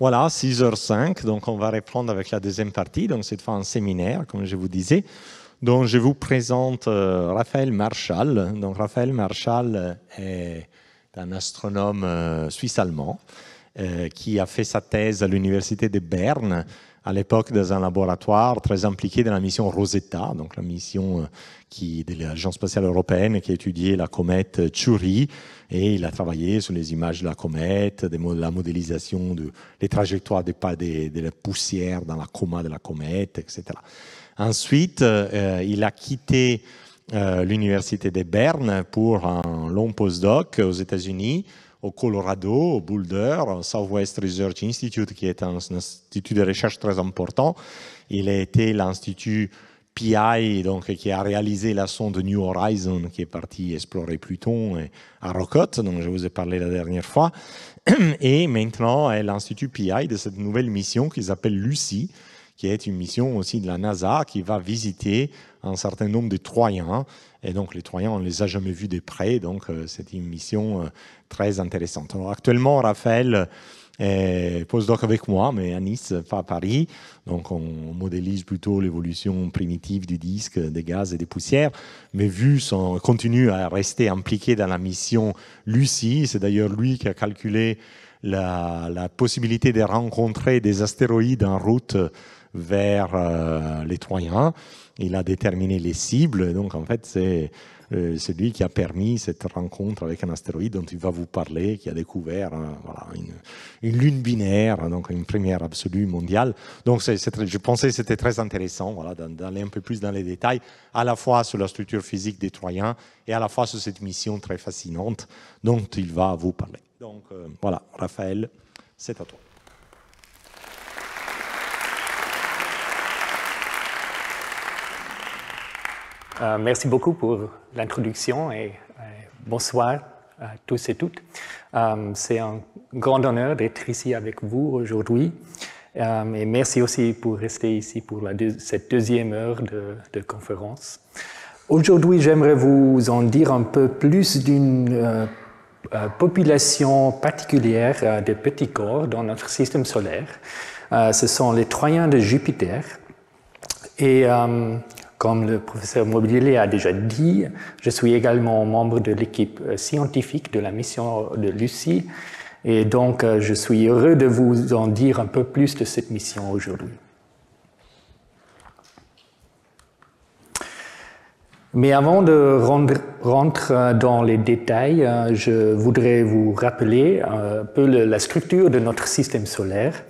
Voilà, 6h05, donc on va reprendre avec la deuxième partie, donc cette fois un séminaire, comme je vous disais. Donc je vous présente Raphaël Marchal. Donc Raphaël Marchal est un astronome suisse-allemand qui a fait sa thèse à l'université de Berne, à l'époque dans un laboratoire très impliqué dans la mission Rosetta, donc la mission de l'Agence spatiale européenne qui a étudié la comète Chury, et il a travaillé sur les images de la comète, la modélisation des trajectoires de la poussière dans la coma de la comète, etc. Ensuite, il a quitté l'université de Berne pour un long postdoc aux États-Unis, au Colorado, au Boulder, au Southwest Research Institute, qui est un institut de recherche très important. Il a été l'Institut PI, donc, qui a réalisé la sonde New Horizon, qui est partie explorer Pluton à Rocotte, dont je vous ai parlé la dernière fois. Et maintenant, est l'Institut PI de cette nouvelle mission qui s'appelle Lucy, qui est une mission aussi de la NASA, qui va visiter un certain nombre de Troyens. Et donc, les Troyens, on ne les a jamais vus de près, donc c'est une mission très intéressante. Alors, actuellement, Raphaël est postdoc avec moi, mais à Nice, pas à Paris. Donc, on modélise plutôt l'évolution primitive du disque, des gaz et des poussières. Mais continue à rester impliqué dans la mission Lucy. C'est d'ailleurs lui qui a calculé la possibilité de rencontrer des astéroïdes en route vers les Troyens. Il a déterminé les cibles. Donc, en fait, c'est lui qui a permis cette rencontre avec un astéroïde dont il va vous parler, qui a découvert voilà, une lune binaire, donc une première absolue mondiale. Donc, je pensais que c'était très intéressant voilà, d'aller un peu plus dans les détails, à la fois sur la structure physique des Troyens et à la fois sur cette mission très fascinante dont il va vous parler. Donc, voilà, Raphaël, c'est à toi. Merci beaucoup pour l'introduction et bonsoir à tous et toutes. C'est un grand honneur d'être ici avec vous aujourd'hui et merci aussi pour rester ici pour cette deuxième heure de conférence. Aujourd'hui, j'aimerais vous en dire un peu plus d'une population particulière de petits corps dans notre système solaire. Ce sont les Troyens de Jupiter et comme le professeur Mobilier a déjà dit, je suis également membre de l'équipe scientifique de la mission de Lucy et donc je suis heureux de vous en dire un peu plus de cette mission aujourd'hui. Mais avant de rentrer dans les détails, je voudrais vous rappeler un peu la structure de notre système solaire.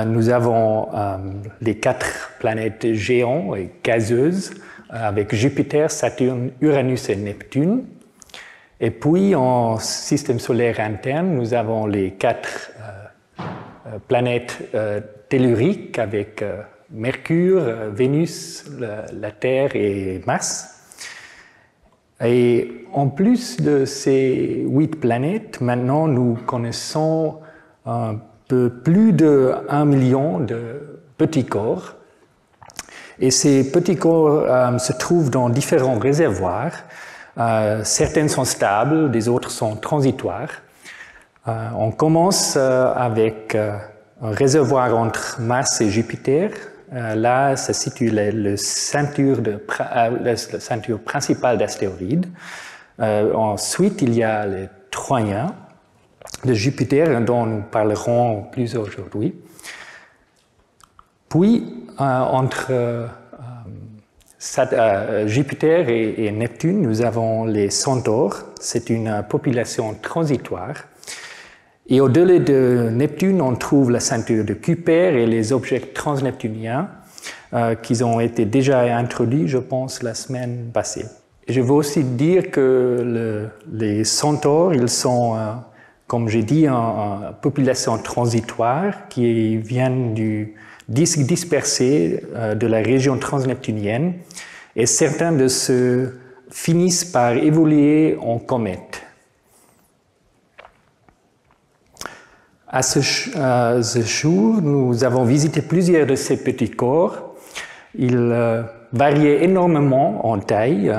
Nous avons les 4 planètes géantes et gazeuses avec Jupiter, Saturne, Uranus et Neptune. Et puis en système solaire interne, nous avons les 4 planètes telluriques avec Mercure, Vénus, la Terre et Mars. Et en plus de ces 8 planètes, maintenant nous connaissons un peu plus de 1 million de petits corps. Et ces petits corps se trouvent dans différents réservoirs. Certains sont stables, des autres sont transitoires. On commence avec un réservoir entre Mars et Jupiter. Là, se situe la ceinture principale d'astéroïdes. Ensuite, il y a les Troyens de Jupiter, dont nous parlerons plus aujourd'hui. Puis, entre Jupiter et Neptune, nous avons les Centaures. C'est une population transitoire. Et au-delà de Neptune, on trouve la ceinture de Kuiper et les objets transneptuniens qui ont été déjà introduits, je pense, la semaine passée. Et je veux aussi dire que les Centaures, ils sont, comme j'ai dit, une population transitoire qui viennent du disque dispersé de la région transneptunienne et certains de ceux finissent par évoluer en comètes. À ce jour, nous avons visité plusieurs de ces petits corps. Ils variaient énormément en taille,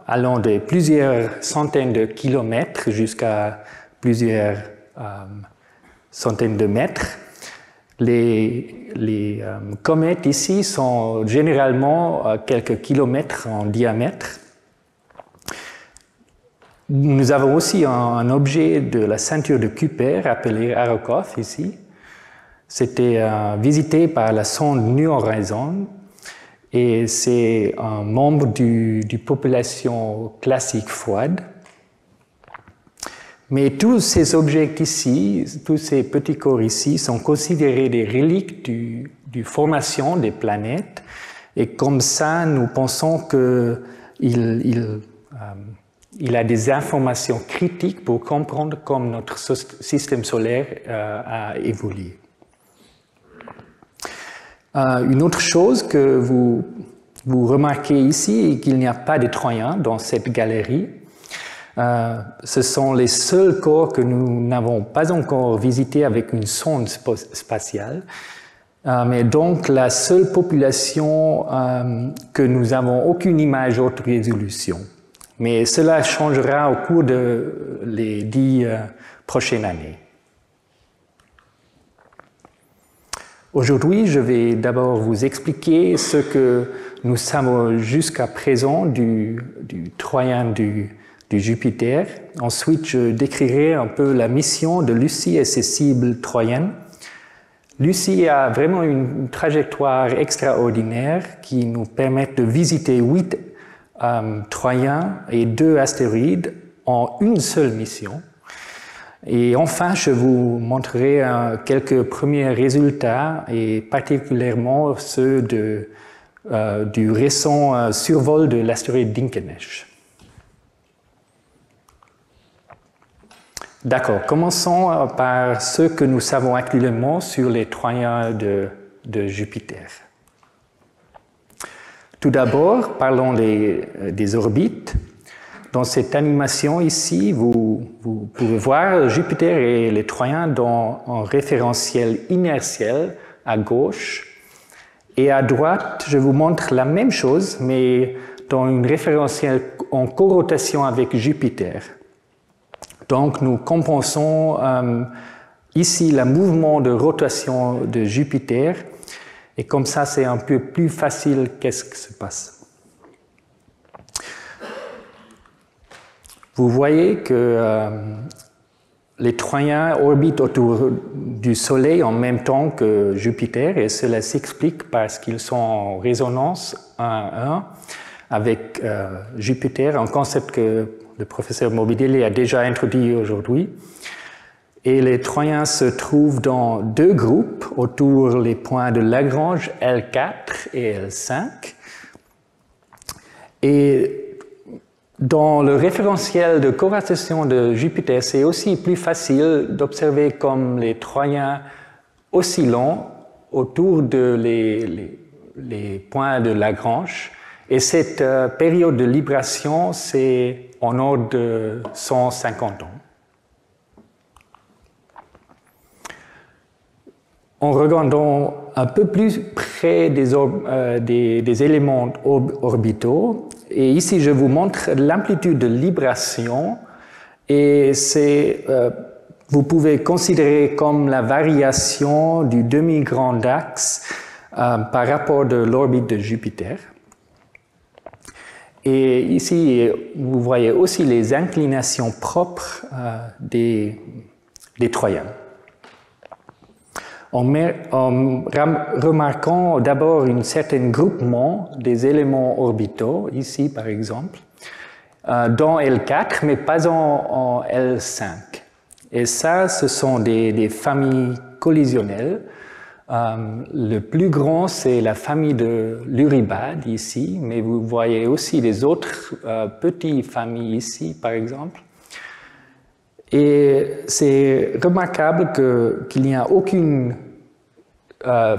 allant de plusieurs centaines de kilomètres jusqu'à plusieurs centaines de mètres. Les comètes ici sont généralement quelques kilomètres en diamètre. Nous avons aussi un objet de la ceinture de Kuiper appelé Arrokoth ici. C'était visité par la sonde New Horizons et c'est un membre du population classique froide. Mais tous ces objets ici, tous ces petits corps ici sont considérés des reliques du formation des planètes et comme ça nous pensons qu'il a des informations critiques pour comprendre comment notre système solaire a évolué. Une autre chose que vous remarquez ici est qu'il n'y a pas de Troyens dans cette galerie. Ce sont les seuls corps que nous n'avons pas encore visités avec une sonde spatiale. Mais donc la seule population que nous n'avons aucune image haute résolution. Mais cela changera au cours des 10 prochaines années. Aujourd'hui, je vais d'abord vous expliquer ce que nous savons jusqu'à présent du Troyen du Jupiter. Ensuite, je décrirai un peu la mission de Lucie et ses cibles troyennes. Lucie a vraiment une trajectoire extraordinaire qui nous permet de visiter 8 Troyens et 2 astéroïdes en une seule mission. Et enfin, je vous montrerai quelques premiers résultats, et particulièrement ceux du récent survol de l'astéroïde Dinkelmesh. D'accord, commençons par ce que nous savons actuellement sur les Troyens de Jupiter. Tout d'abord, parlons des orbites. Dans cette animation ici, vous pouvez voir Jupiter et les Troyens dans un référentiel inertiel à gauche. Et à droite, je vous montre la même chose, mais dans une référentiel en corotation avec Jupiter. Donc, nous compensons ici le mouvement de rotation de Jupiter. Et comme ça, c'est un peu plus facile qu'est-ce qui se passe. Vous voyez que les Troyens orbitent autour du Soleil en même temps que Jupiter, et cela s'explique parce qu'ils sont en résonance 1 à 1 avec Jupiter, un concept que le professeur Morbidelli a déjà introduit aujourd'hui. Et les Troyens se trouvent dans 2 groupes autour les points de Lagrange L4 et L5. Et dans le référentiel de corotation de Jupiter, c'est aussi plus facile d'observer comme les Troyens oscillant autour de les points de Lagrange. Et cette période de libration, c'est en ordre de 150 ans. En regardant un peu plus près des éléments orbitaux, et ici je vous montre l'amplitude de libration, et vous pouvez considérer comme la variation du demi-grand axe par rapport de l'orbite de Jupiter. Et ici, vous voyez aussi les inclinations propres des Troyens. En remarquant d'abord un certain groupement des éléments orbitaux, ici par exemple, dans L4, mais pas en L5. Et ça, ce sont des familles collisionnelles. Le plus grand, c'est la famille de l'Uribade ici, mais vous voyez aussi des autres petites familles ici, par exemple. Et c'est remarquable qu'il n'y a aucune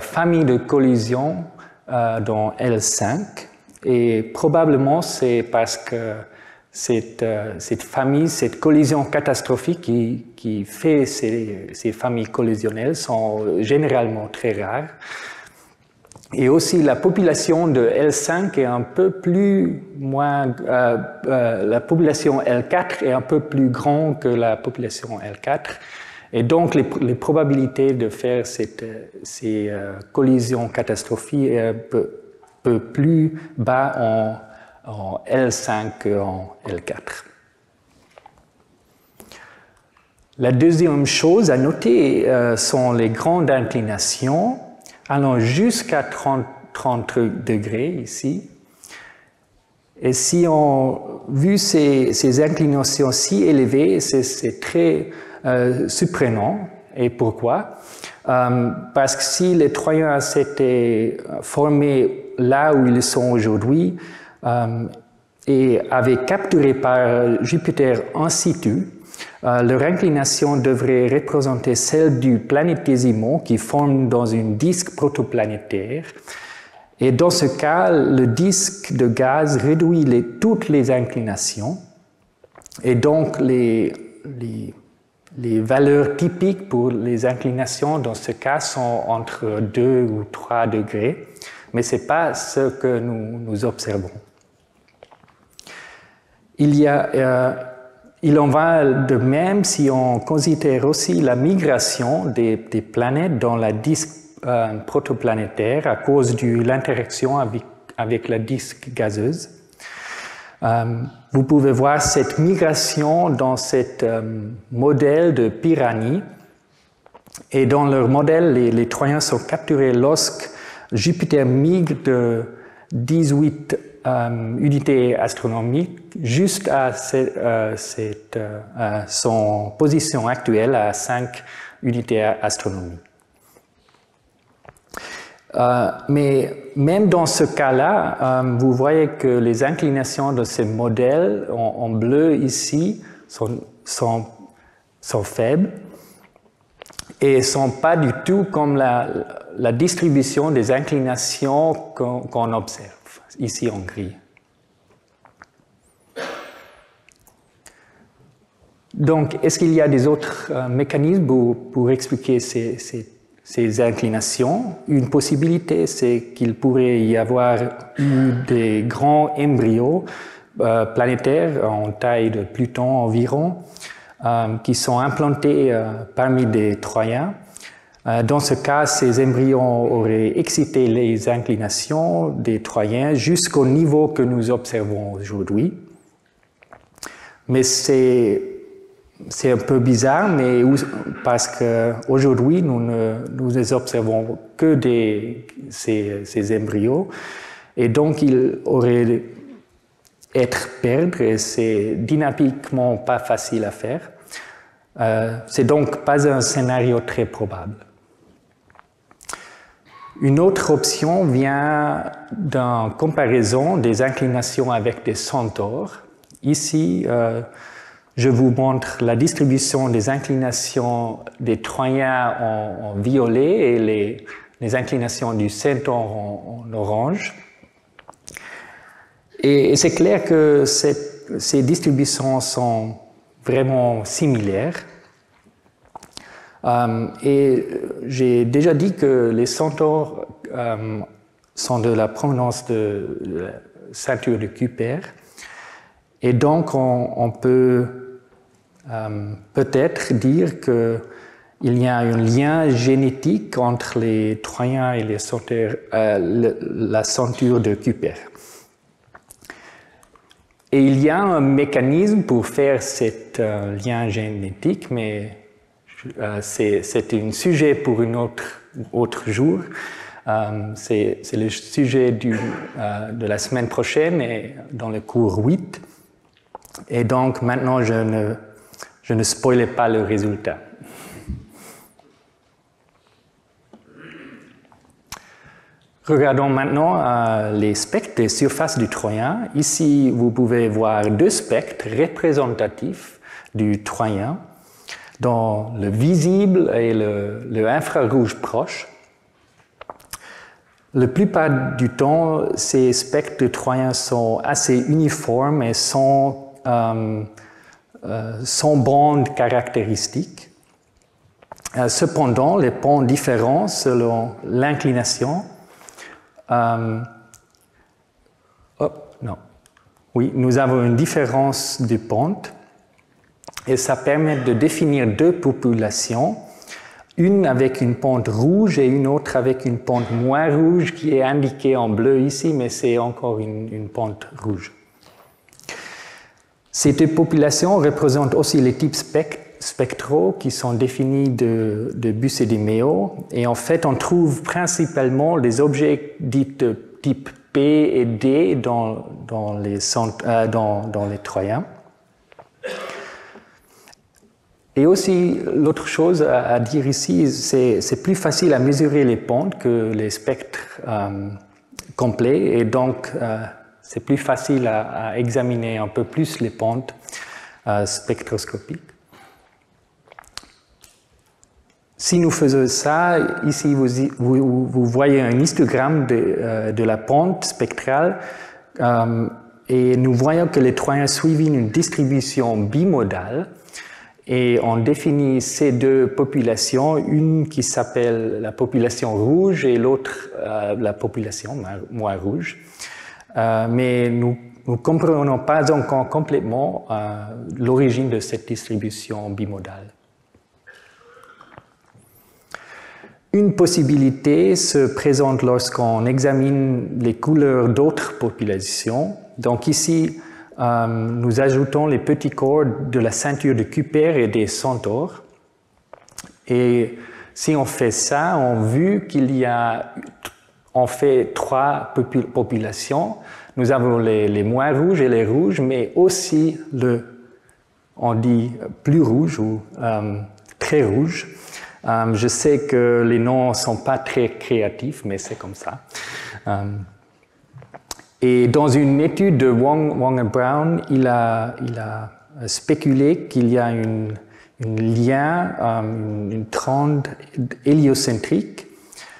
famille de collision dans L5, et probablement c'est parce que cette famille, cette collision catastrophique qui fait ces familles collisionnelles sont généralement très rares. Et aussi la population de L5 est un peu la population L4 est un peu plus grande que la population L4. Et donc, les probabilités de faire ces collisions catastrophiques peu plus bas en L5 qu'en L4. La deuxième chose à noter sont les grandes inclinations allant jusqu'à 30 degrés ici. Et si on vu ces inclinations si élevées, c'est très surprenant. Et pourquoi? Parce que si les Troyens s'étaient formés là où ils sont aujourd'hui et avaient capturé par Jupiter in situ, leur inclination devrait représenter celle du planétésimon qui forme dans un disque protoplanétaire. Et dans ce cas, le disque de gaz réduit toutes les inclinations. Et donc, les valeurs typiques pour les inclinations dans ce cas sont entre 2 ou 3 degrés. Mais ce n'est pas ce que nous observons. Il en va de même si on considère aussi la migration des planètes dans la disque protoplanétaire à cause de l'interaction avec la disque gazeuse. Vous pouvez voir cette migration dans ce modèle de Pirani. Et dans leur modèle, les Troyens sont capturés lorsque Jupiter migre de 18 unités astronomiques juste à son position actuelle à 5 unités astronomiques. Mais même dans ce cas-là, vous voyez que les inclinations de ces modèles en bleu ici sont faibles et ne sont pas du tout comme la distribution des inclinations qu'on observe ici en gris. Donc, est-ce qu'il y a des autres mécanismes pour expliquer ces inclinations? Une possibilité, c'est qu'il pourrait y avoir eu des grands embryos planétaires en taille de Pluton environ, qui sont implantés parmi des Troyens. Dans ce cas, ces embryons auraient excité les inclinations des Troyens jusqu'au niveau que nous observons aujourd'hui. Mais c'est un peu bizarre, mais parce qu'aujourd'hui, nous ne observons que ces embryons. Et donc, ils auraient être perdre, et c'est dynamiquement pas facile à faire. C'est donc pas un scénario très probable. Une autre option vient d'une comparaison des inclinations avec des centaures. Ici, je vous montre la distribution des inclinations des Troyens en violet et les inclinations du Centaure en orange. Et c'est clair que ces distributions sont vraiment similaires. Et j'ai déjà dit que les centaures sont de la provenance de la ceinture de Kuiper. Et donc, on peut peut-être dire qu'il y a un lien génétique entre les Troyens et les centaures, la ceinture de Kuiper. Et il y a un mécanisme pour faire ce lien génétique, mais c'est un sujet pour un autre jour. C'est le sujet de la semaine prochaine et dans le cours 8. Et donc maintenant, je ne spoilais pas le résultat. Regardons maintenant les spectres des surfaces du Troyen. Ici, vous pouvez voir deux spectres représentatifs du Troyen, dans le visible et le infrarouge proche. La plupart du temps, ces spectres de Troyen sont assez uniformes et sans bandes caractéristiques. Cependant, les pans diffèrent selon l'inclination. Oui, nous avons une différence de pente. et ça permet de définir deux populations, une avec une pente rouge et une autre avec une pente moins rouge qui est indiquée en bleu ici, mais c'est encore une pente rouge. Ces deux populations représentent aussi les types spectraux qui sont définis de Busse et de Méo. Et en fait, on trouve principalement les objets dits de type P et D dans les Troyens. Et aussi, l'autre chose à dire ici, c'est plus facile à mesurer les pentes que les spectres complets. Et donc, c'est plus facile à examiner un peu plus les pentes spectroscopiques. Si nous faisons ça, ici vous voyez un histogramme de la pente spectrale et nous voyons que les Troyens suivent une distribution bimodale et on définit ces deux populations, une qui s'appelle la population rouge et l'autre la population moins rouge. Mais nous ne comprenons pas encore complètement l'origine de cette distribution bimodale. Une possibilité se présente lorsqu'on examine les couleurs d'autres populations. Donc ici, nous ajoutons les petits corps de la ceinture de Kuiper et des centaures. Et si on fait ça, on voit qu'il y a en fait trois populations. Nous avons les moins rouges et les rouges, mais aussi on dit plus rouge ou très rouge. Je sais que les noms ne sont pas très créatifs, mais c'est comme ça. Et dans une étude de Wong et Brown, il a spéculé qu'il y a un lien, une trend héliocentrique.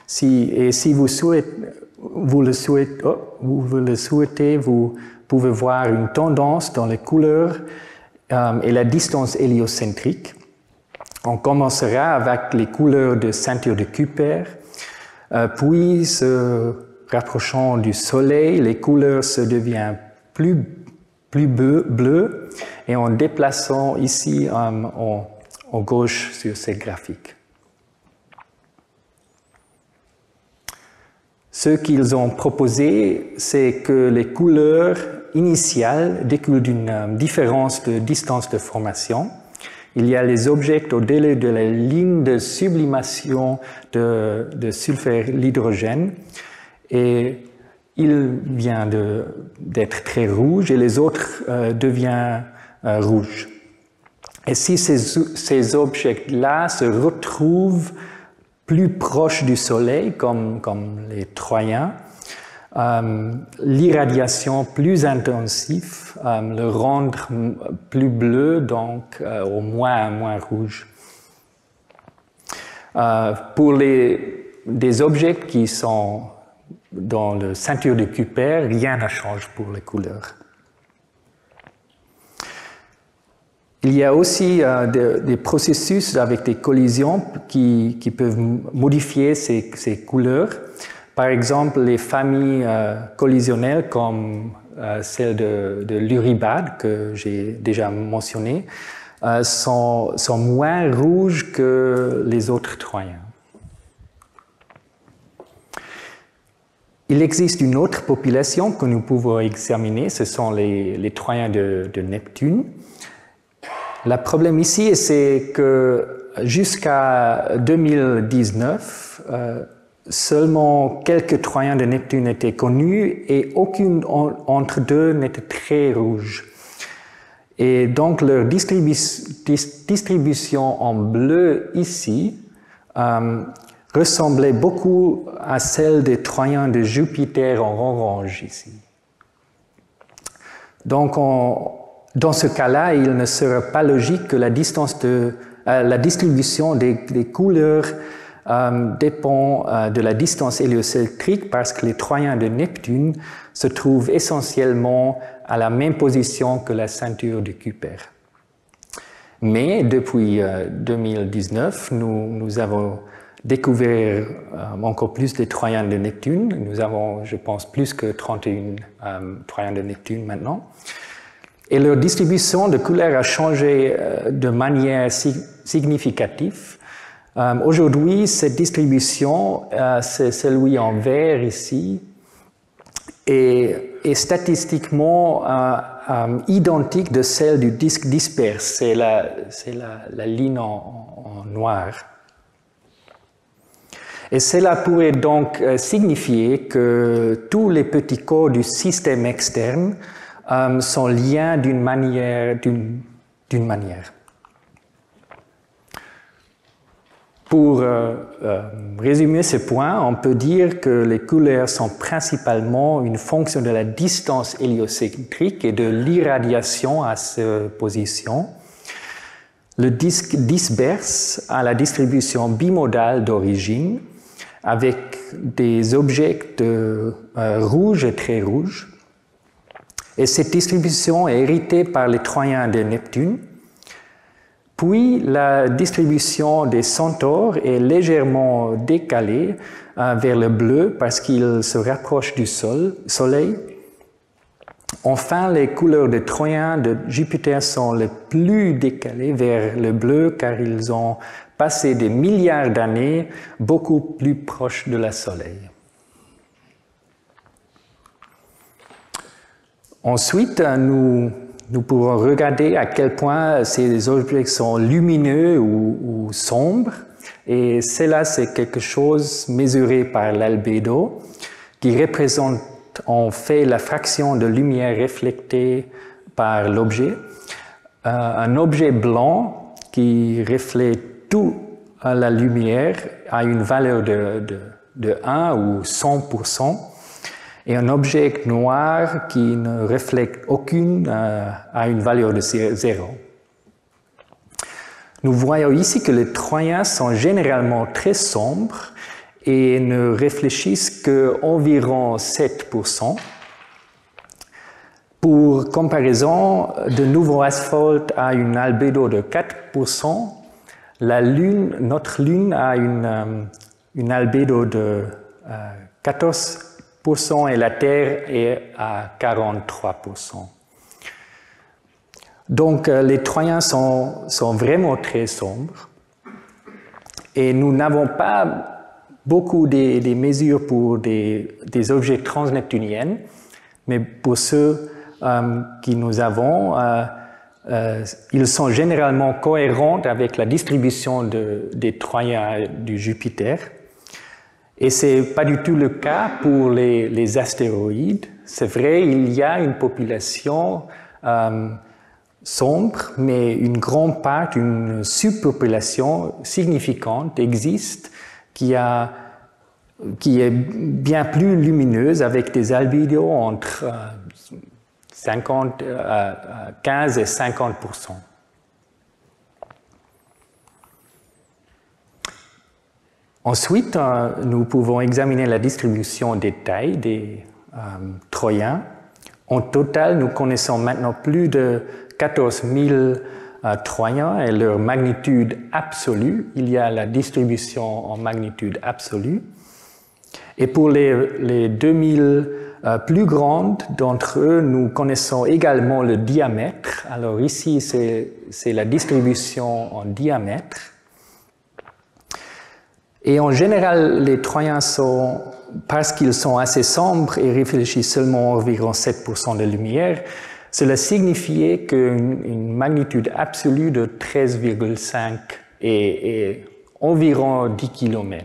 Si vous le souhaitez, vous pouvez voir une tendance dans les couleurs et la distance héliocentrique. On commencera avec les couleurs de ceinture de Kuiper, puis se rapprochant du Soleil, les couleurs se deviennent plus bleues et en déplaçant ici en gauche sur ces graphiques. Ce qu'ils ont proposé, c'est que les couleurs initiales découlent d'une différence de distance de formation. Il y a les objets au-delà de la ligne de sublimation de sulfure l'hydrogène et il vient d'être très rouge et les autres deviennent rouges. Et si ces objets-là se retrouvent plus proches du Soleil, comme les Troyens, l'irradiation plus intensive le rendre plus bleu, donc au moins rouge. Pour des objets qui sont dans la ceinture de Kuiper, rien ne change pour les couleurs. Il y a aussi des processus avec des collisions qui peuvent modifier ces couleurs. Par exemple, les familles collisionnelles comme celle de l'Uribade, que j'ai déjà mentionné, sont moins rouges que les autres Troyens. Il existe une autre population que nous pouvons examiner, ce sont les Troyens de Neptune. Le problème ici, c'est que jusqu'à 2019, seulement quelques Troyens de Neptune étaient connus et aucune entre deux n'était très rouge. Et donc leur distribution en bleu ici ressemblait beaucoup à celle des Troyens de Jupiter en orange ici. Donc dans ce cas-là, il ne serait pas logique que la distribution des couleurs dépend de la distance héliocentrique parce que les Troyens de Neptune se trouvent essentiellement à la même position que la ceinture de Kuiper. Mais depuis 2019, nous avons découvert encore plus de Troyens de Neptune. Nous avons, je pense, plus que 31 Troyens de Neptune maintenant. Et leur distribution de couleurs a changé de manière significative. Aujourd'hui, cette distribution, c'est celui en vert ici, est statistiquement identique de celle du disque disperse. C'est la ligne en noir. Et cela pourrait donc signifier que tous les petits corps du système externe sont liés d'une manière. Pour résumer ce point, on peut dire que les couleurs sont principalement une fonction de la distance héliocentrique et de l'irradiation à cette position. Le disque disperse a la distribution bimodale d'origine avec des objets rouges et très rouges. Et cette distribution est héritée par les Troyens de Neptune. Puis la distribution des centaures est légèrement décalée vers le bleu parce qu'il se rapproche du Soleil. Enfin, les couleurs des Troyens de Jupiter sont les plus décalées vers le bleu car ils ont passé des milliards d'années beaucoup plus proches de la Soleil. Ensuite, nous pourrons regarder à quel point ces objets sont lumineux ou sombres. Et cela, c'est quelque chose mesuré par l'albédo, qui représente en fait la fraction de lumière reflétée par l'objet. Un objet blanc qui reflète toute la lumière a une valeur de 1 ou 100%. Et un objet noir qui ne reflète aucune a une valeur de 0. Nous voyons ici que les Troyens sont généralement très sombres et ne réfléchissent qu'environ 7%. Pour comparaison, de nouveau asphalte a une albédo de 4%. Notre Lune a une albédo de 14%. Et la Terre est à 43%. Donc, les Troyens sont vraiment très sombres. Et nous n'avons pas beaucoup de mesures pour des objets transneptuniens, mais pour ceux que nous avons, ils sont généralement cohérents avec la distribution des Troyens du Jupiter. Et ce n'est pas du tout le cas pour les astéroïdes. C'est vrai, il y a une population sombre, mais une grande part, une subpopulation significante existe qui est bien plus lumineuse avec des albédos entre 15 et 50%. Ensuite, nous pouvons examiner la distribution des tailles des Troyens. En total, nous connaissons maintenant plus de 14 000 Troyens et leur magnitude absolue. Il y a la distribution en magnitude absolue. Et pour les 2000 plus grandes d'entre eux, nous connaissons également le diamètre. Alors ici, c'est la distribution en diamètre. Et en général, les Troyens sont, parce qu'ils sont assez sombres et réfléchissent seulement environ 7% de lumière, cela signifiait qu'une magnitude absolue de 13,5 est environ 10 km.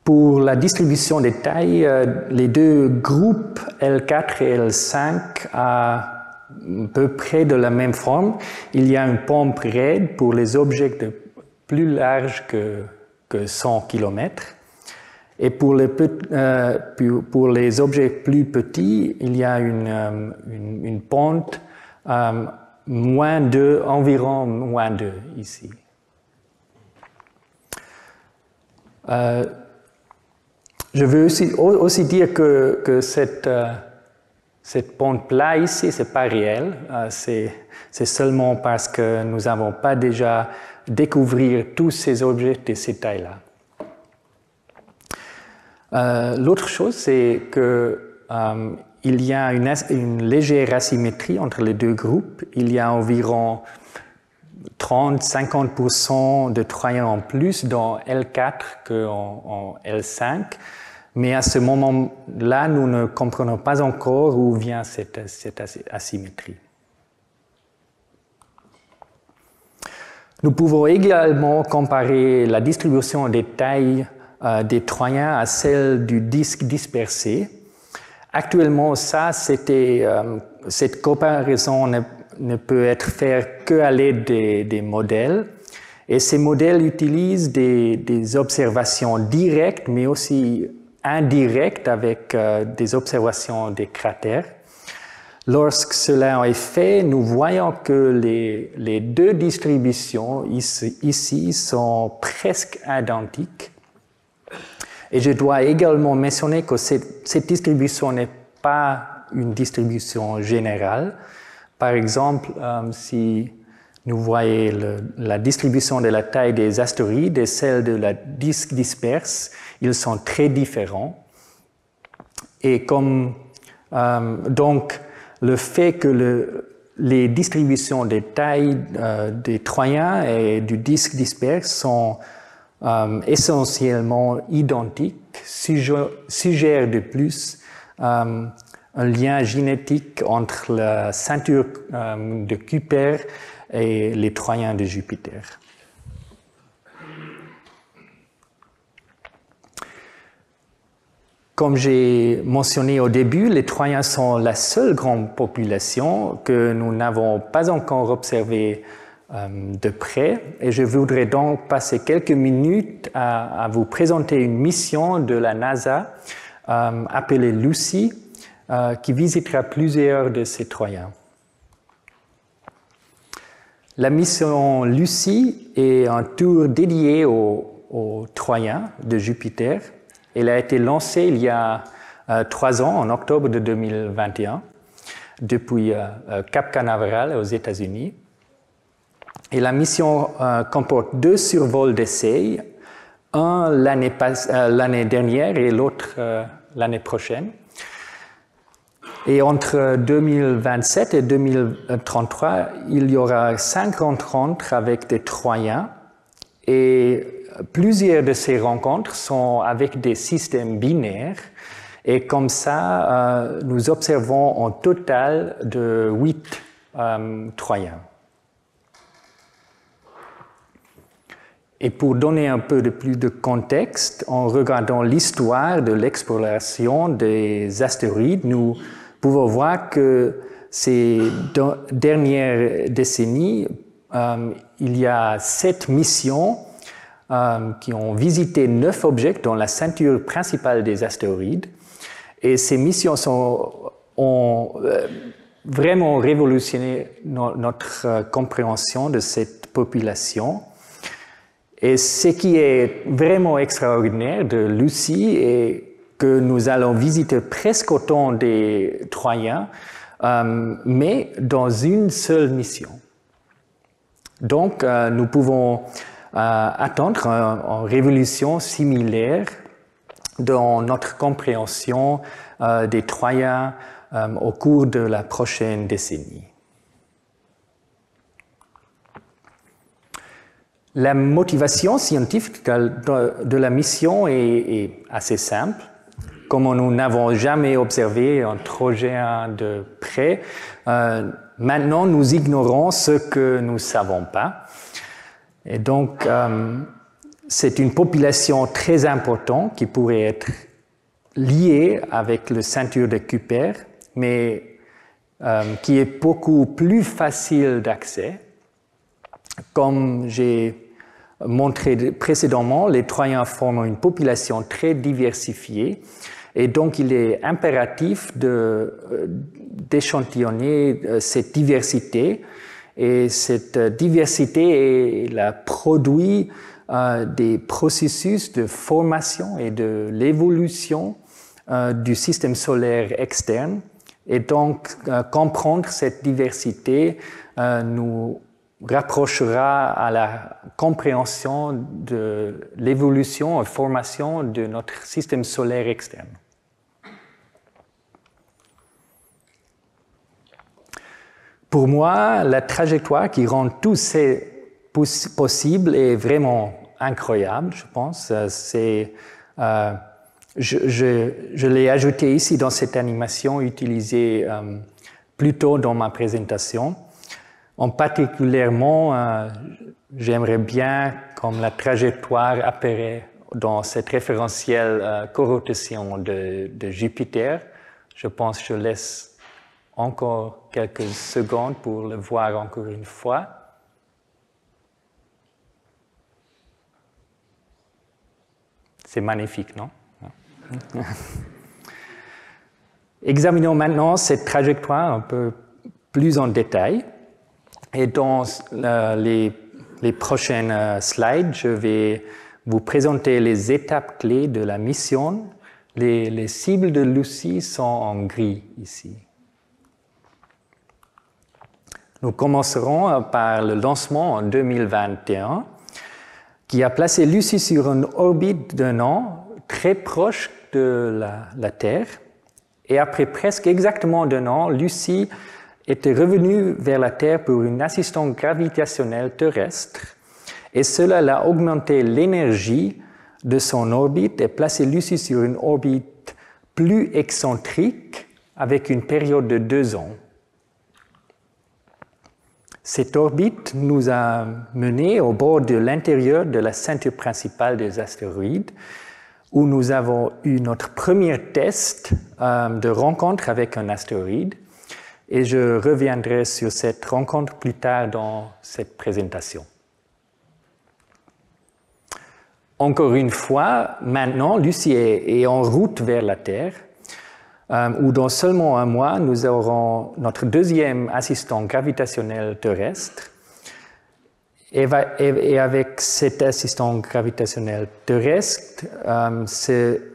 Pour la distribution des tailles, les deux groupes L4 et L5 à peu près de la même forme. Il y a une pompe raide pour les objets plus larges que 100 km. Et pour les objets plus petits, il y a une pente environ moins 2 ici. Je veux aussi dire que cette pente-là ici, ce n'est pas réel. C'est seulement parce que nous n'avons pas déjà découvert tous ces objets de ces tailles-là. L'autre chose, c'est qu'il il y a une légère asymétrie entre les deux groupes. Il y a environ 30-50% de Troyens en plus dans L4 qu'en L5. Mais à ce moment-là, nous ne comprenons pas encore où vient cette asymétrie. Nous pouvons également comparer la distribution des tailles des Troyens à celle du disque dispersé. Actuellement, cette comparaison ne peut être faite qu'à l'aide des modèles. Et ces modèles utilisent des observations directes, mais aussi indirectes avec des observations des cratères. Lorsque cela est fait, nous voyons que les deux distributions ici sont presque identiques. Et je dois également mentionner que cette distribution n'est pas une distribution générale. Par exemple, si nous voyons la distribution de la taille des astéroïdes et celle de la disque disperse, ils sont très différents. Et donc, le fait que les distributions des tailles des Troyens et du disque disperse sont essentiellement identiques suggère de plus un lien génétique entre la ceinture de Kuiper et les Troyens de Jupiter. Comme j'ai mentionné au début, les Troyens sont la seule grande population que nous n'avons pas encore observée de près. Et je voudrais donc passer quelques minutes à vous présenter une mission de la NASA appelée Lucy, qui visitera plusieurs de ces Troyens. La mission Lucy est un tour dédié aux Troyens de Jupiter. Elle a été lancée il y a 3 ans, en octobre de 2021, depuis Cap Canaveral aux États-Unis. Et la mission comporte 2 survols d'essai, un l'année dernière et l'autre l'année prochaine. Et entre 2027 et 2033, il y aura 5 rencontres avec des Troyens. Et plusieurs de ces rencontres sont avec des systèmes binaires. Et comme ça, nous observons un total de 8 Troyens. Et pour donner un peu plus de contexte, en regardant l'histoire de l'exploration des astéroïdes, nous pouvons voir que ces dernières décennies, il y a 7 missions qui ont visité 9 objets dans la ceinture principale des astéroïdes. Et ces missions ont vraiment révolutionné notre compréhension de cette population. Et ce qui est vraiment extraordinaire de Lucy est que nous allons visiter presque autant des Troyens, mais dans une seule mission. Donc, nous pouvons attendre une révolution similaire dans notre compréhension des Troyens au cours de la prochaine décennie. La motivation scientifique de la mission est assez simple. Comme nous n'avons jamais observé un Troyen de près, maintenant nous ignorons ce que nous ne savons pas. Et donc, c'est une population très importante qui pourrait être liée avec le ceinture de Kuiper, mais qui est beaucoup plus facile d'accès. Comme j'ai montré précédemment, les Troyens forment une population très diversifiée et donc il est impératif d'échantillonner cette diversité. Et cette diversité est le produit des processus de formation et de l'évolution du système solaire externe. Et donc, comprendre cette diversité nous rapprochera à la compréhension de l'évolution et formation de notre système solaire externe. Pour moi, la trajectoire qui rend tout ça possible est vraiment incroyable, je pense. Je l'ai ajouté ici dans cette animation utilisée plus tôt dans ma présentation. En particulièrement, j'aimerais bien comme la trajectoire apparaît dans cette référentielle corotation de Jupiter. Je pense que je laisse encore quelques secondes pour le voir encore une fois. C'est magnifique, non? Examinons maintenant cette trajectoire un peu plus en détail. Et dans les prochaines slides, je vais vous présenter les étapes clés de la mission. Les cibles de Lucie sont en gris ici. Nous commencerons par le lancement en 2021, qui a placé Lucie sur une orbite d'un an très proche de la Terre. Et après presque exactement d'un an, Lucie était revenue vers la Terre pour une assistance gravitationnelle terrestre. Et cela a augmenté l'énergie de son orbite et placé Lucie sur une orbite plus excentrique avec une période de 2 ans. Cette orbite nous a menés au bord de l'intérieur de la ceinture principale des astéroïdes, où nous avons eu notre premier test de rencontre avec un astéroïde. Et je reviendrai sur cette rencontre plus tard dans cette présentation. Encore une fois, maintenant, Lucie est en route vers la Terre, où dans seulement un mois, nous aurons notre deuxième assistant gravitationnel terrestre. Et avec cet assistant gravitationnel terrestre,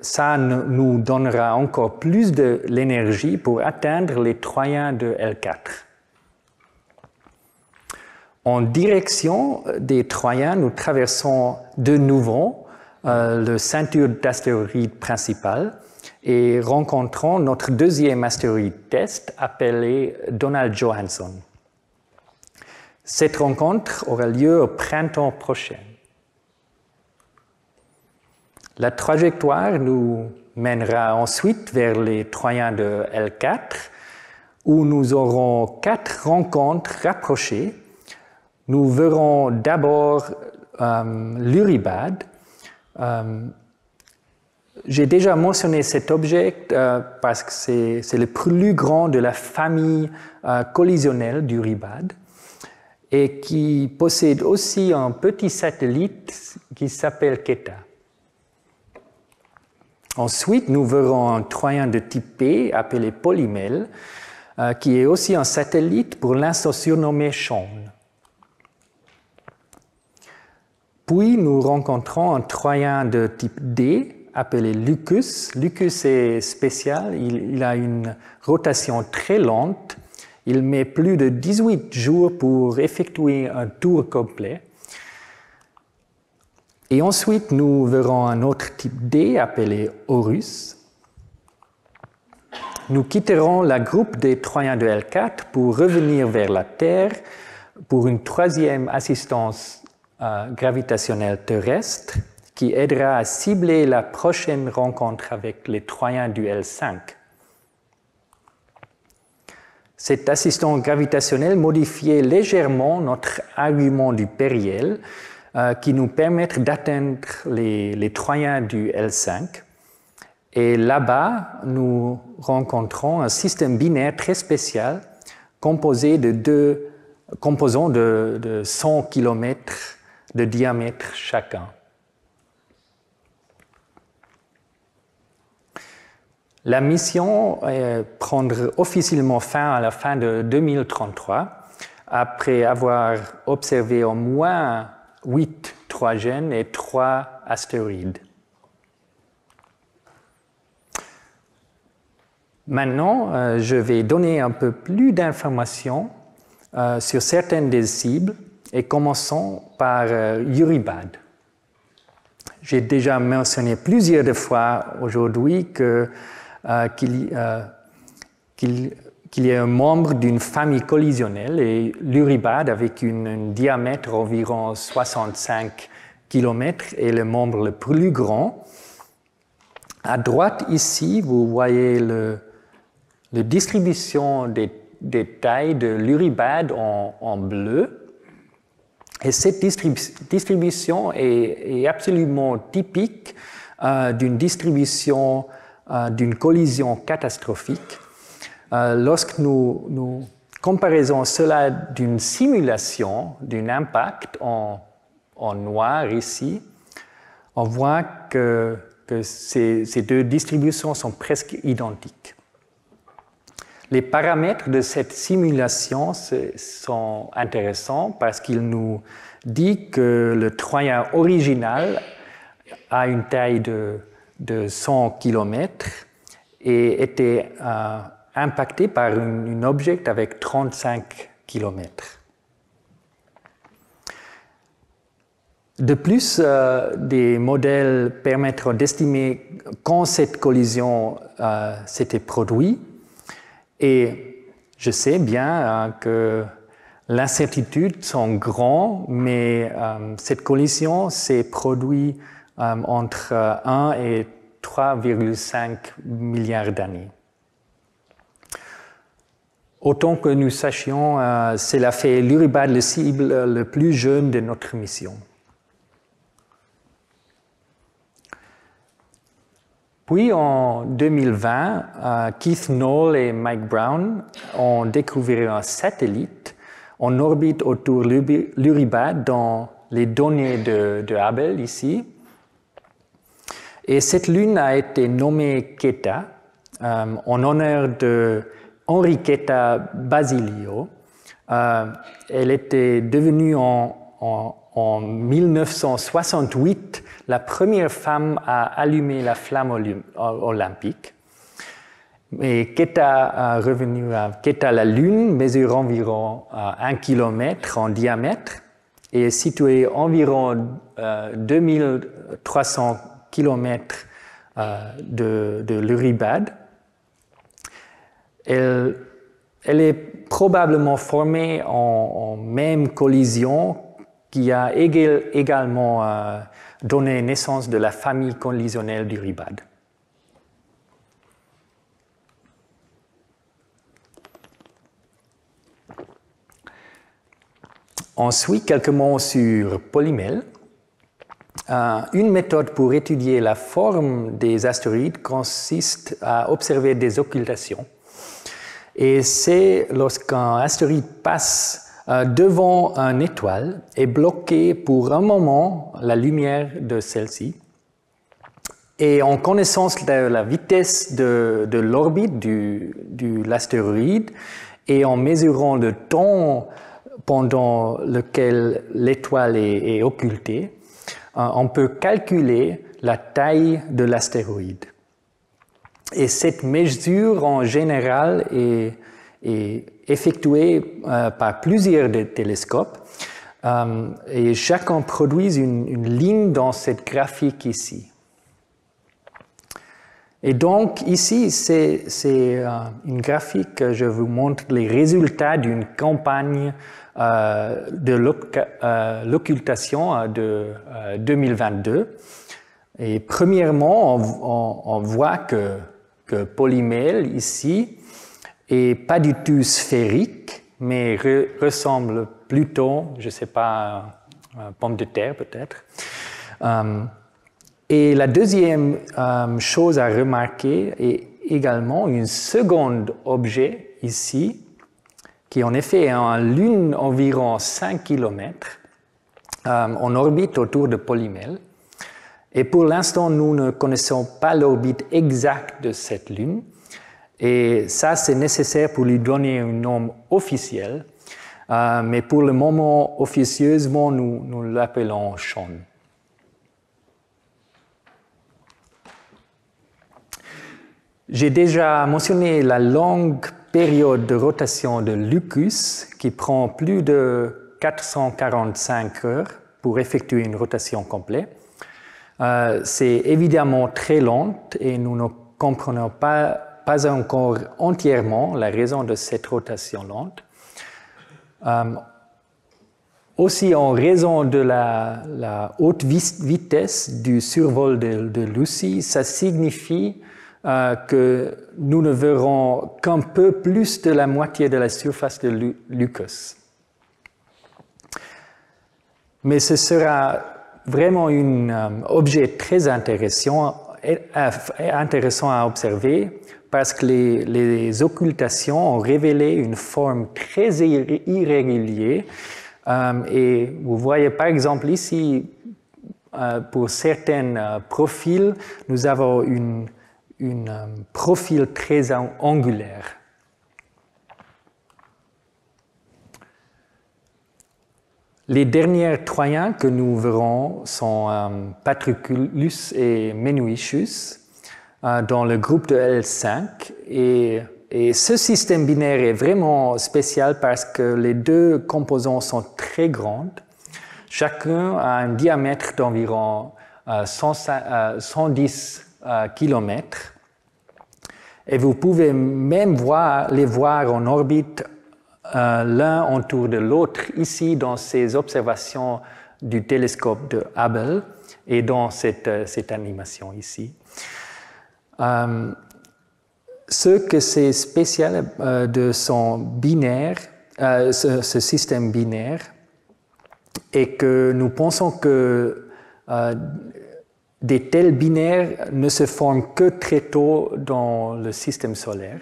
ça nous donnera encore plus de l'énergie pour atteindre les Troyens de L4. En direction des Troyens, nous traversons de nouveau le ceinture d'astéroïdes principal et rencontrons notre deuxième astéroïde test appelé Donald Johanson. Cette rencontre aura lieu au printemps prochain. La trajectoire nous mènera ensuite vers les Troyens de L4, où nous aurons 4 rencontres rapprochées. Nous verrons d'abord l'Uribad. J'ai déjà mentionné cet objet parce que c'est le plus grand de la famille collisionnelle d'Uribad, et qui possède aussi un petit satellite qui s'appelle Keta. Ensuite, nous verrons un Troyen de type P appelé Polymele, qui est aussi un satellite pour l'instant surnommé Sean. Puis, nous rencontrons un Troyen de type D appelé Lucus. Lucus est spécial, il a une rotation très lente. Il met plus de 18 jours pour effectuer un tour complet. Et ensuite, nous verrons un autre type D appelé Horus. Nous quitterons la groupe des Troyens de L4 pour revenir vers la Terre pour une troisième assistance gravitationnelle terrestre qui aidera à cibler la prochaine rencontre avec les Troyens du L5. Cet assistant gravitationnel modifiait légèrement notre argument du périel qui nous permet d'atteindre les Troyens du L5. Et là-bas, nous rencontrons un système binaire très spécial composé de 2 composants de 100 km de diamètre chacun. La mission prendra officiellement fin à la fin de 2033, après avoir observé au moins 8 Troyens et 3 astéroïdes. Maintenant, je vais donner un peu plus d'informations sur certaines des cibles et commençons par Uribad. J'ai déjà mentionné plusieurs fois aujourd'hui qu'il qu'il y ait un membre d'une famille collisionnelle, et l'Uribad, avec un diamètre d'environ 65 km, est le membre le plus grand. À droite, ici, vous voyez la distribution des tailles de l'Uribad en bleu. Et cette distribution est absolument typique d'une distribution d'une collision catastrophique. Lorsque nous comparons cela d'une simulation, d'un impact en noir ici, on voit que ces deux distributions sont presque identiques. Les paramètres de cette simulation sont intéressants parce qu'ils nous disent que le Troyen original a une taille de 100 km et était impacté par un objet avec 35 km. De plus, des modèles permettront d'estimer quand cette collision s'était produite. Et je sais bien que l'incertitude sont grandes, mais cette collision s'est produite entre 1 et 3,5 milliards d'années. Autant que nous sachions, cela fait l'Uribad le cible le plus jeune de notre mission. Puis en 2020, Keith Knoll et Mike Brown ont découvert un satellite en orbite autour de l'Uribad dans les données de Hubble ici. Et cette lune a été nommée Quetta en honneur de Enriqueta Basilio. Elle était devenue en 1968 la première femme à allumer la flamme olympique. Et Quetta est revenue à Quetta, la Lune, mesure environ 1 km en diamètre et est située environ 2300 km de l'Uribad. Elle est probablement formée en même collision qui a également donné naissance de la famille collisionnelle d'Uribad. Ensuite, quelques mots sur Polymele. Une méthode pour étudier la forme des astéroïdes consiste à observer des occultations. Et c'est lorsqu'un astéroïde passe devant une étoile et bloqué pour un moment la lumière de celle-ci. Et en connaissance de la vitesse de l'orbite de l'astéroïde et en mesurant le temps pendant lequel l'étoile est occultée, on peut calculer la taille de l'astéroïde. Et cette mesure en général est effectuée par plusieurs télescopes et chacun produit une ligne dans cette graphique ici. Et donc ici, c'est une graphique que je vous montre les résultats d'une campagne de l'occultation de 2022. Et premièrement, on voit que Polymele ici est pas du tout sphérique, mais ressemble plutôt, je ne sais pas, à une pomme de terre peut-être. Et la deuxième chose à remarquer est également un second objet ici, qui en effet est en lune environ 5 km, en orbite autour de Polymele. Et pour l'instant, nous ne connaissons pas l'orbite exacte de cette lune. Et ça, c'est nécessaire pour lui donner un nom officiel. Mais pour le moment, officieusement, nous l'appelons Sean. J'ai déjà mentionné la longue période de rotation de Lucus qui prend plus de 445 heures pour effectuer une rotation complète. C'est évidemment très lent et nous ne comprenons pas pas encore entièrement la raison de cette rotation lente. Aussi en raison de la haute vitesse du survol de Lucie, ça signifie que nous ne verrons qu'un peu plus de la moitié de la surface de Lucas. Mais ce sera vraiment un objet très intéressant à observer parce que les occultations ont révélé une forme très irrégulière. Et vous voyez par exemple ici, pour certains profils, nous avons un profil très angulaire. Les derniers Troyens que nous verrons sont Patroclus et Menuetius dans le groupe de L5. Et ce système binaire est vraiment spécial parce que les deux composants sont très grands. Chacun a un diamètre d'environ 110 km. Et vous pouvez même les voir en orbite l'un autour de l'autre ici dans ces observations du télescope de Hubble et dans cette animation ici. Ce que c'est spécial de son binaire, ce système binaire, est que nous pensons que des tels binaires ne se forment que très tôt dans le système solaire.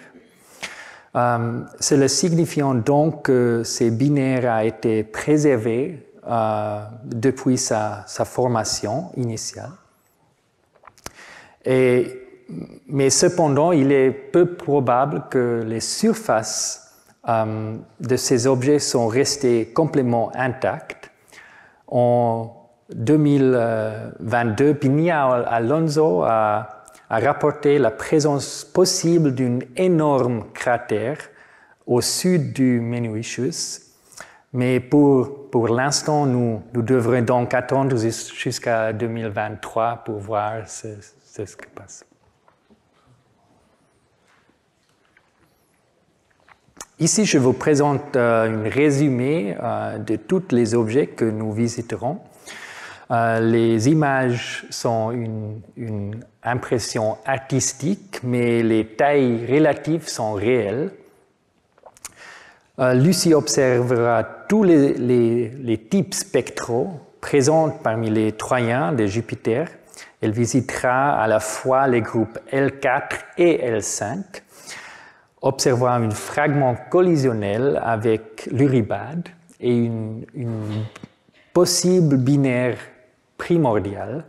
Cela signifiant donc que ces binaires a été préservé depuis sa formation initiale. Mais cependant, il est peu probable que les surfaces de ces objets sont restées complètement intactes. En 2022, Pinia Alonso a rapporté la présence possible d'un énorme cratère au sud du Menuetius. Mais pour l'instant, nous devrons donc attendre jusqu'à 2023 pour voir ce qui passe. Ici, je vous présente un résumé de tous les objets que nous visiterons. Les images sont une impression artistique, mais les tailles relatives sont réelles. Lucie observera tous les types spectraux présents parmi les Troyens de Jupiter. Elle visitera à la fois les groupes L4 et L5, observant un fragment collisionnel avec l'Uribad et une possible binaire primordiale.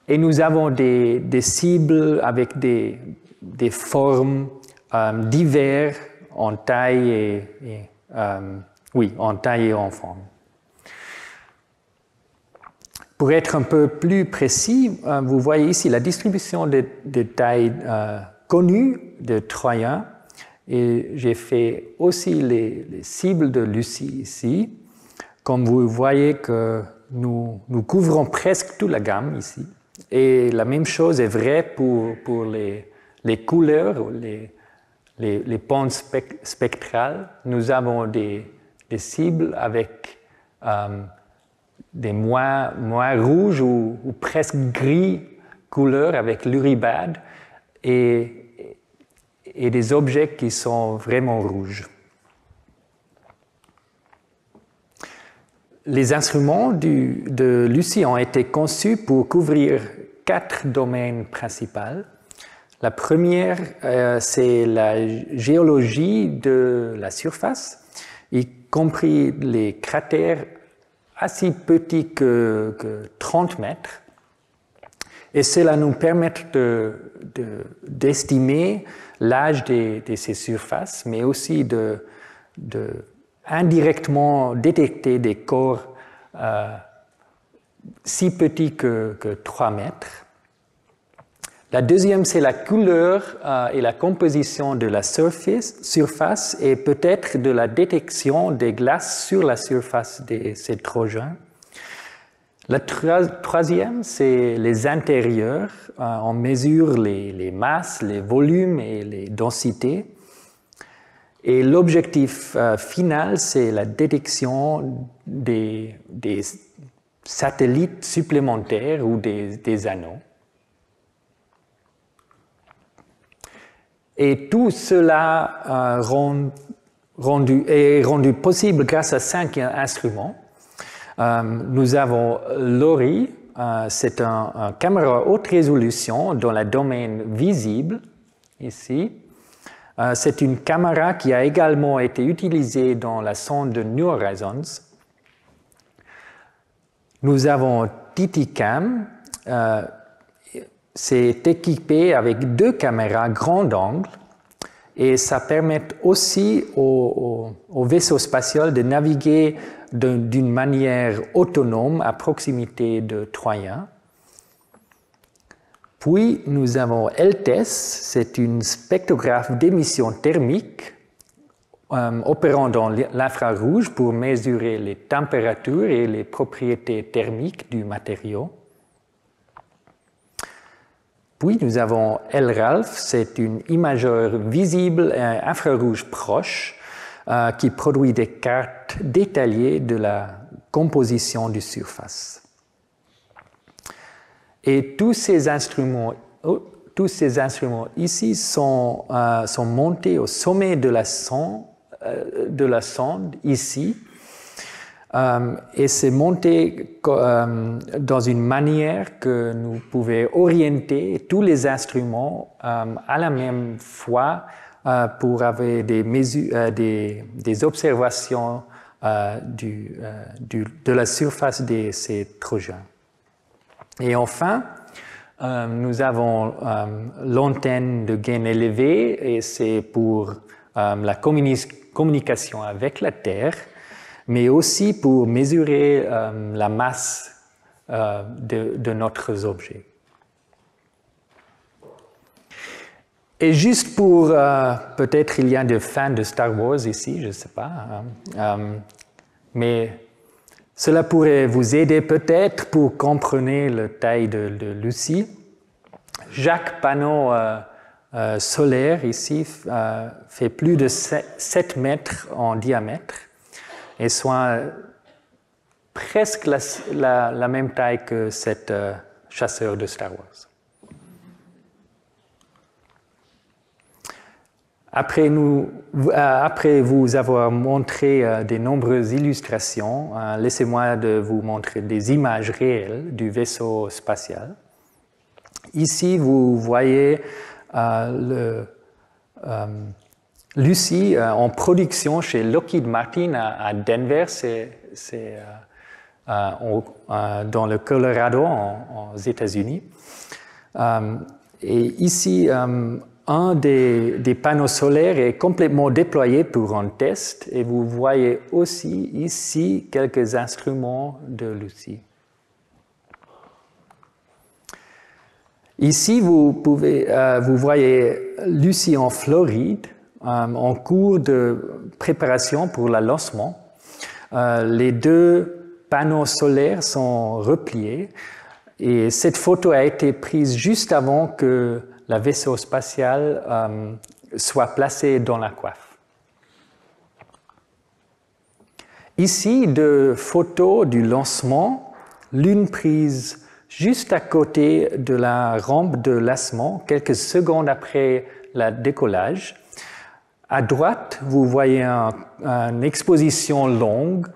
Et nous avons des cibles avec des formes diverses en taille en taille et en forme. Pour être un peu plus précis, vous voyez ici la distribution de tailles connues de Troyens. Et j'ai fait aussi les cibles de Lucie ici. Comme vous voyez que nous couvrons presque toute la gamme ici. Et la même chose est vraie pour les couleurs, les pentes spectrales. Nous avons des cibles avec des moins rouges ou presque gris couleurs avec l'Uribad et des objets qui sont vraiment rouges. Les instruments de Lucie ont été conçus pour couvrir 4 domaines principaux. La première, c'est la géologie de la surface, y compris les cratères assez petits que 30 mètres. Et cela nous permet d'estimer l'âge de ces surfaces, mais aussi de indirectement détecter des corps si petits que 3 mètres. La deuxième, c'est la couleur et la composition de la surface et peut-être de la détection des glaces sur la surface de ces trojans. La troisième, c'est les intérieurs. On mesure les masses, les volumes et les densités. Et l'objectif final, c'est la détection des satellites supplémentaires ou des anneaux. Et tout cela est rendu possible grâce à 5 instruments. Nous avons LORRI, c'est une caméra haute résolution dans le domaine visible, ici. C'est une caméra qui a également été utilisée dans la sonde de New Horizons. Nous avons TitiCam, c'est équipé avec 2 caméras grand angle et ça permet aussi au vaisseau spatial de naviguer d'une manière autonome à proximité de Troyen. Puis nous avons LTES, c'est une spectrographe d'émission thermique opérant dans l'infrarouge pour mesurer les températures et les propriétés thermiques du matériau. Puis nous avons LRALPH, c'est une imageur visible infrarouge proche qui produit des cartes détaillées de la composition du surface. Et tous ces instruments ici sont montés au sommet de la sonde ici. Et c'est monté dans une manière que nous pouvons orienter tous les instruments à la même fois pour avoir des observations de la surface de ces trojans. Et enfin, nous avons l'antenne de gain élevé et c'est pour la communication avec la Terre, mais aussi pour mesurer la masse de notre objet. Et juste pour, peut-être il y a des fans de Star Wars ici, je ne sais pas, mais cela pourrait vous aider peut-être pour comprendre la taille de Lucie. Chaque panneau solaire ici fait plus de 7 mètres en diamètre et soit presque la même taille que cet chasseur de Star Wars. Après vous avoir montré de nombreuses illustrations, laissez-moi de vous montrer des images réelles du vaisseau spatial. Ici, vous voyez Lucie en production chez Lockheed Martin à Denver, c'est dans le Colorado, aux États-Unis. Et ici, un des panneaux solaires est complètement déployé pour un test et vous voyez aussi ici quelques instruments de Lucie. Ici, vous voyez Lucie en Floride en cours de préparation pour le lancement. Les 2 panneaux solaires sont repliés et cette photo a été prise juste avant que le vaisseau spatial soit placé dans la coiffe. Ici, 2 photos du lancement, l'une prise juste à côté de la rampe de lancement, quelques secondes après le décollage. À droite, vous voyez une exposition longue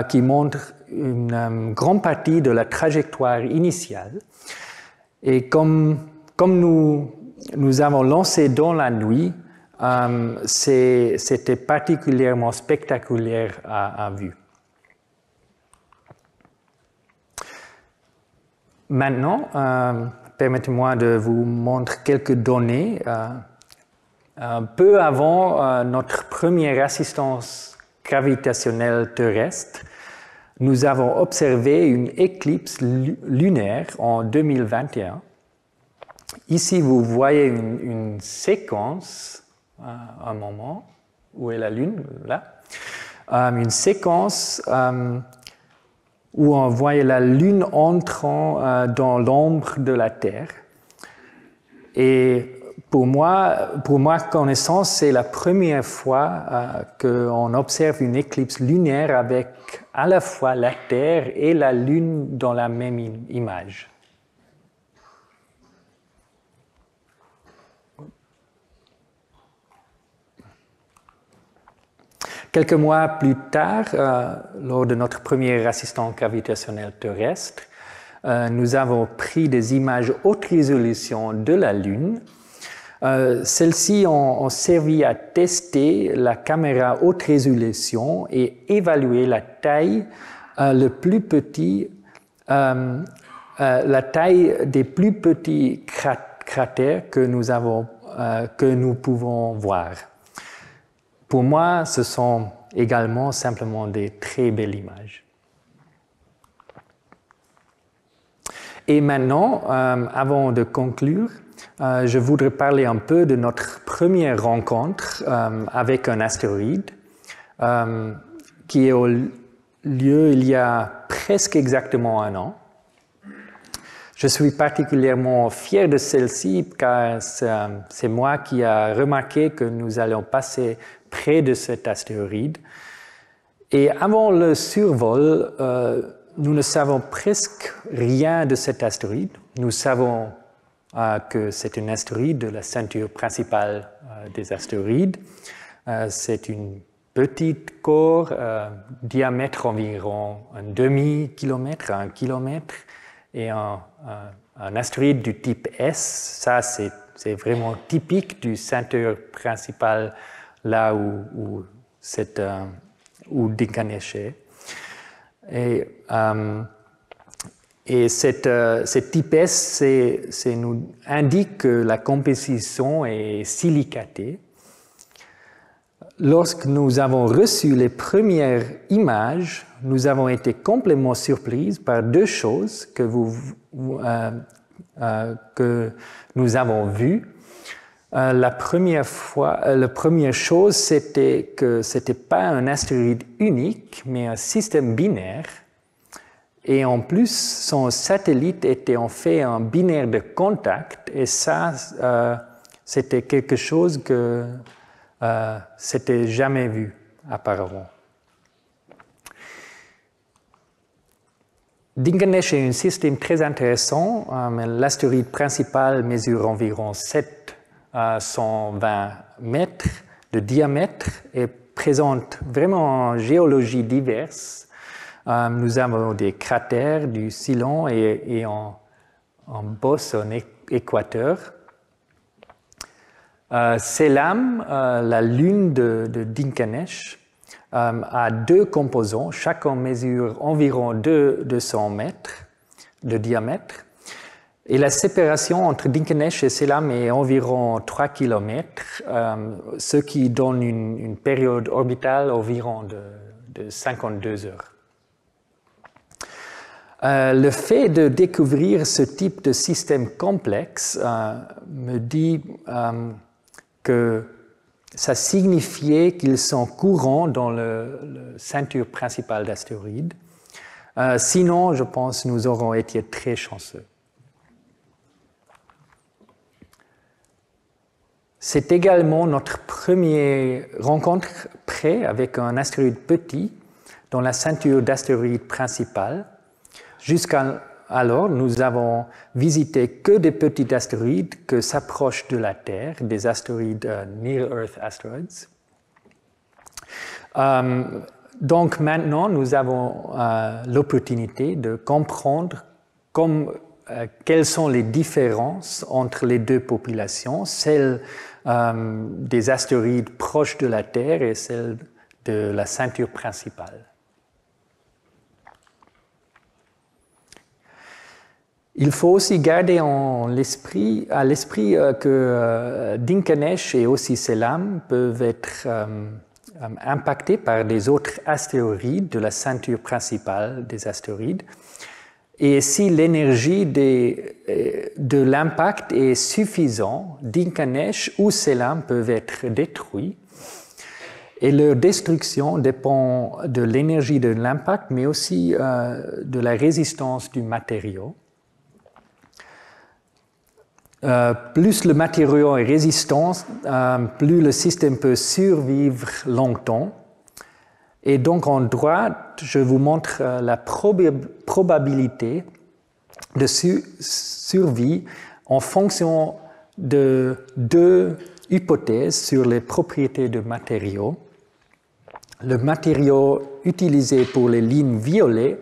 qui montre une grande partie de la trajectoire initiale. Et comme nous avons lancé dans la nuit, c'était particulièrement spectaculaire à vue. Maintenant, permettez-moi de vous montrer quelques données. Peu avant notre première assistance gravitationnelle terrestre, nous avons observé une éclipse lunaire en 2021. Ici, vous voyez une séquence, un moment, où est la Lune, là, une séquence où on voyait la Lune entrant dans l'ombre de la Terre. Et pour ma connaissance, c'est la première fois qu'on observe une éclipse lunaire avec à la fois la Terre et la Lune dans la même image. Quelques mois plus tard, lors de notre première assistance gravitationnelle terrestre, nous avons pris des images haute résolution de la Lune. Celles-ci ont servi à tester la caméra haute résolution et évaluer la taille la taille des plus petits cratères que nous pouvons voir. Pour moi, ce sont également simplement des très belles images. Et maintenant, avant de conclure, je voudrais parler un peu de notre première rencontre avec un astéroïde qui a eu lieu il y a presque exactement un an. Je suis particulièrement fier de celle-ci car c'est moi qui ai remarqué que nous allions passer près de cet astéroïde. Et avant le survol, nous ne savons presque rien de cet astéroïde. Nous savons que c'est un astéroïde de la ceinture principale des astéroïdes. C'est une petite corps, diamètre environ un demi-kilomètre à 1 kilomètre, et un astéroïde du type S. Ça, c'est vraiment typique du ceinture principale, là où Dinganesh est. Et cette type S nous indique que la composition est silicatée. Lorsque nous avons reçu les premières images, nous avons été complètement surpris par deux choses que nous avons vues. La première chose, c'était que ce n'était pas un astéroïde unique, mais un système binaire. Et en plus, son satellite était en fait un binaire de contact. Et ça, c'était quelque chose que c'était jamais vu auparavant. Dinganesh est un système très intéressant. L'astéroïde principal mesure environ 720 mètres de diamètre et présente vraiment une géologie diverse. Nous avons des cratères, du sillon et en bosse, en équateur. Selam, la lune de Dinganesh, a deux composants. Chacun mesure environ 200 mètres de diamètre. Et la séparation entre Dinganesh et Selam est environ 3 km, ce qui donne une période orbitale environ de 52 heures. Le fait de découvrir ce type de système complexe me dit que ça signifiait qu'ils sont courants dans le ceinture principale d'astéroïdes. Sinon, je pense que nous aurons été très chanceux. C'est également notre première rencontre près avec un astéroïde petit dans la ceinture d'astéroïdes principale. Jusqu'alors, nous avons visité que des petits astéroïdes qui s'approchent de la Terre, des astéroïdes Near-Earth Asteroids. Donc maintenant, nous avons l'opportunité de comprendre quelles sont les différences entre les deux populations, celle des astéroïdes proches de la Terre et celle de la ceinture principale. Il faut aussi garder à l'esprit que Dinganesh et aussi Selam peuvent être impactés par des autres astéroïdes de la ceinture principale des astéroïdes. Et si l'énergie de l'impact est suffisante, Dinganesh ou Selam peuvent être détruits. et leur destruction dépend de l'énergie de l'impact, mais aussi de la résistance du matériau. Plus le matériau est résistant, plus le système peut survivre longtemps. Et donc en droite, je vous montre la probabilité de survie en fonction de deux hypothèses sur les propriétés de matériaux. Le matériau utilisé pour les lignes violettes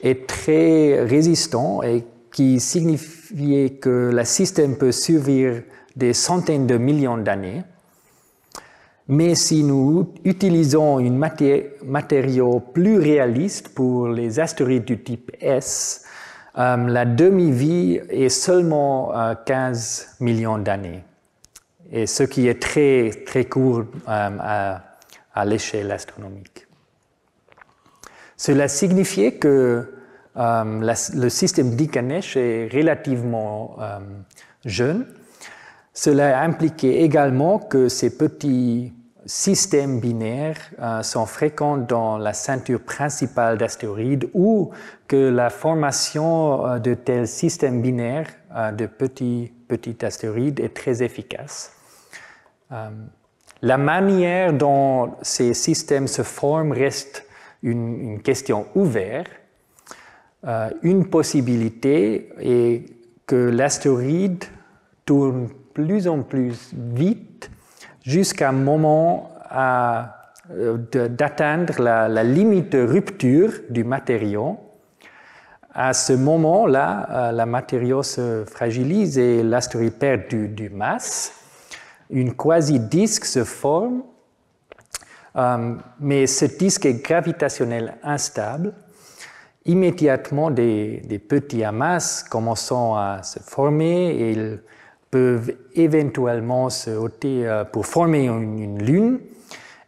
est très résistant et qui signifie que le système peut survivre des centaines de millions d'années. Mais si nous utilisons un matériau plus réaliste pour les astéroïdes du type S, la demi-vie est seulement 15 millions d'années, et ce qui est très, très court à l'échelle astronomique. Cela signifie que le système d'Inganesh est relativement jeune. Cela implique également que ces petits systèmes binaires sont fréquents dans la ceinture principale d'astéroïdes ou que la formation de tels systèmes binaires de petits astéroïdes est très efficace. La manière dont ces systèmes se forment reste une question ouverte. Une possibilité est que l'astéroïde tourne plus en plus vite jusqu'à un moment d'atteindre la limite de rupture du matériau. À ce moment-là, le matériau se fragilise et l'astéroïde perd du masse. Une quasi-disque se forme, mais ce disque est gravitationnellement instable. Immédiatement, des petits amas commencent à se former et ils peuvent éventuellement se ôter pour former une lune.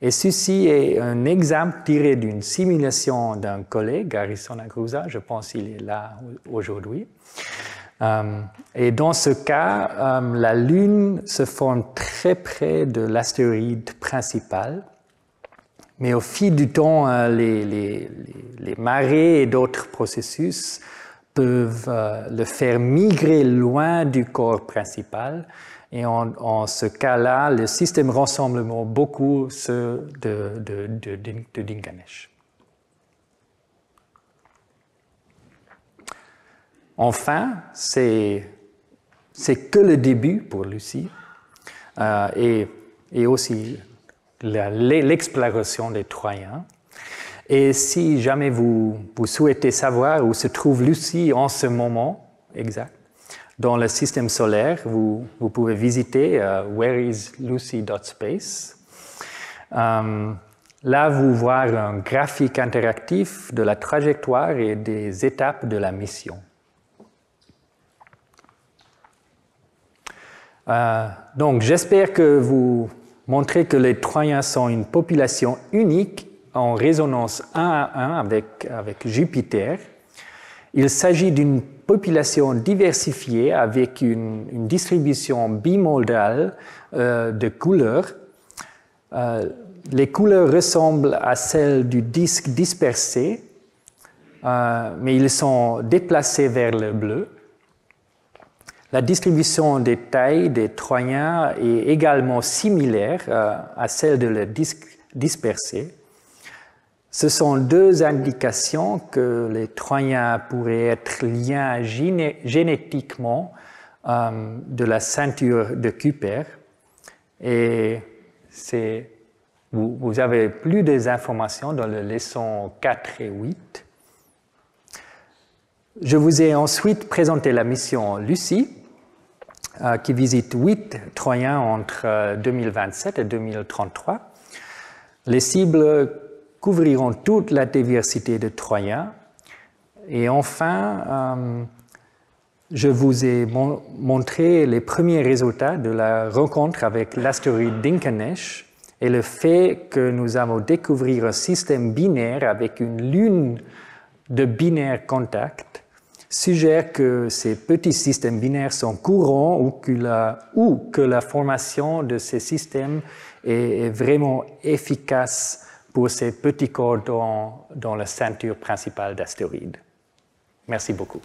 Et ceci est un exemple tiré d'une simulation d'un collègue, Harrison Agruza, je pense qu'il est là aujourd'hui. Et dans ce cas, la lune se forme très près de l'astéroïde principal. Mais au fil du temps, les marées et d'autres processus peuvent le faire migrer loin du corps principal. Et en ce cas-là, le système ressemble beaucoup à ceux de Dinganesh. Enfin, c'est que le début pour Lucie et aussi l'exploration des Troyens. Et si jamais vous souhaitez savoir où se trouve Lucie en ce moment exact dans le système solaire, vous pouvez visiter whereislucy.space. Là, vous voyez un graphique interactif de la trajectoire et des étapes de la mission. Donc, j'espère que vous montrez que les Troyens sont une population unique en résonance 1 à 1 avec Jupiter. Il s'agit d'une population diversifiée avec une distribution bimodale de couleurs. Les couleurs ressemblent à celles du disque dispersé, mais ils sont déplacés vers le bleu. La distribution des tailles des Troyens est également similaire à celle de le disque dispersé. Ce sont deux indications que les Troyens pourraient être liés génétiquement de la ceinture de Kuiper. Et vous avez plus d'informations dans les leçons 4 et 8. Je vous ai ensuite présenté la mission Lucie, qui visite 8 Troyens entre 2027 et 2033. Les cibles couvriront toute la diversité de Troyens. Et enfin, je vous ai montré les premiers résultats de la rencontre avec l'astéroïde Dinganesh et le fait que nous avons découvert un système binaire avec une lune de binaire contact suggère que ces petits systèmes binaires sont courants ou que la formation de ces systèmes est vraiment efficace pour ces petits corps dans la ceinture principale d'astéroïdes. Merci beaucoup.